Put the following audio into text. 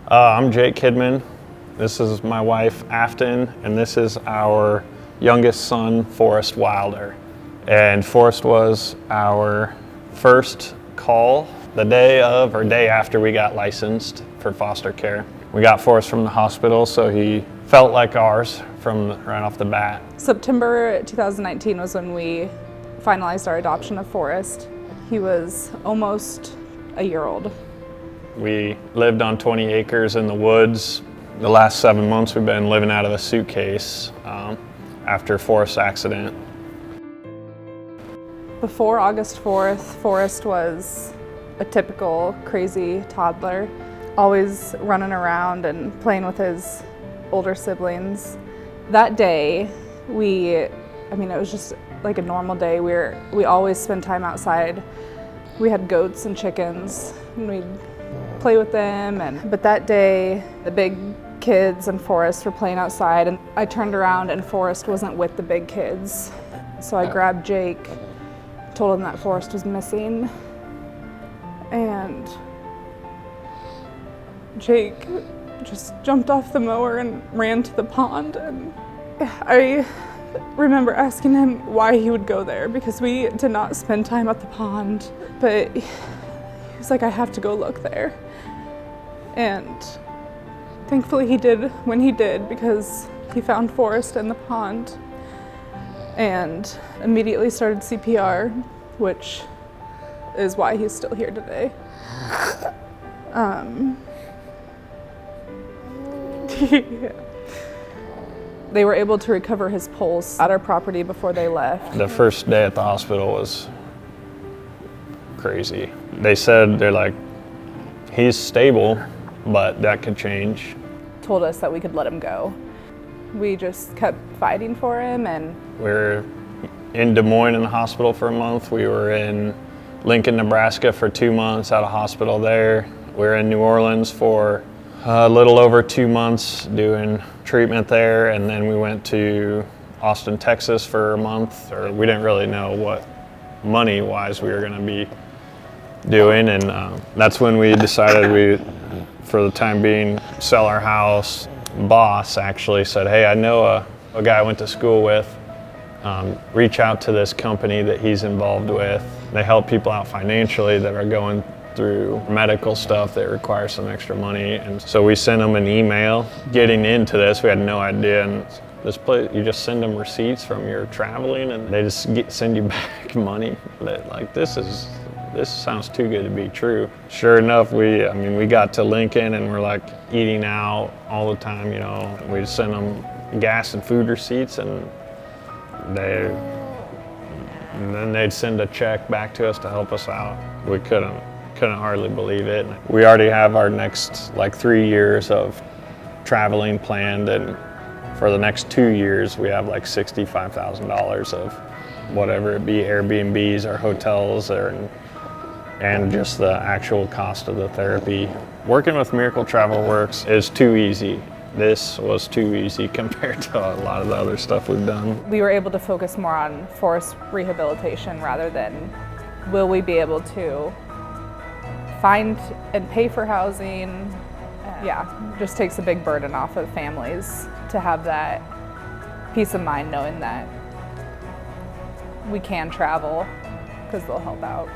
I'm Jake Kidman. This is my wife, Afton, and this is our youngest son, Forrest Wilder. And Forrest was our first call the day of or day after we got licensed for foster care. We got Forrest from the hospital, so he felt like ours from right off the bat. September 2019 was when we finalized our adoption of Forrest. He was almost a year old. We lived on 20 acres in the woods. The last 7 months we've been living out of a suitcase after Forrest's accident. Before August 4th, Forrest was a typical crazy toddler, always running around and playing with his older siblings. That day, it was just like a normal day. We always spend time outside. We had goats and chickens, and we'd play with them. But that day, the big kids and Forrest were playing outside, and I turned around and Forrest wasn't with the big kids. So I grabbed Jake, told him that Forrest was missing, and Jake just jumped off the mower and ran to the pond. And I remember asking him why he would go there, because we did not spend time at the pond, but he was like, I have to go look there. And thankfully he did when he did, because he found Forrest in the pond and immediately started CPR, which is why he's still here today. Yeah. They were able to recover his pulse at our property before they left. The first day at the hospital was crazy. They said, they're like, he's stable, but that could change. Told us that we could let him go. We just kept fighting for him. And we were in Des Moines in the hospital for a month. We were in Lincoln, Nebraska for 2 months out of hospital there. We were in New Orleans for a little over 2 months doing treatment there, and then we went to Austin, Texas for a month. We didn't really know what money-wise we were going to be doing, and that's when we decided we, for the time being, sell our house. Boss actually said, hey, I know a guy I went to school with. Reach out to this company that he's involved with. They help people out financially that are going through medical stuff that requires some extra money. And so we sent them an email getting into this. We had no idea. And this place, you just send them receipts from your traveling and they just send you back money. Like, this sounds too good to be true. Sure enough, we got to Lincoln and we're like eating out all the time, you know. We'd send them gas and food receipts, and then they'd send a check back to us to help us out. We couldn't hardly believe it. We already have our next 3 years of traveling planned, and for the next 2 years we have $65,000 of whatever it be, Airbnbs or hotels, and just the actual cost of the therapy. Working with Miracle Travel Works is too easy. This was too easy compared to a lot of the other stuff we've done. We were able to focus more on Forrest rehabilitation rather than will we be able to find and pay for housing. Yeah, just takes a big burden off of families to have that peace of mind knowing that we can travel because they'll help out.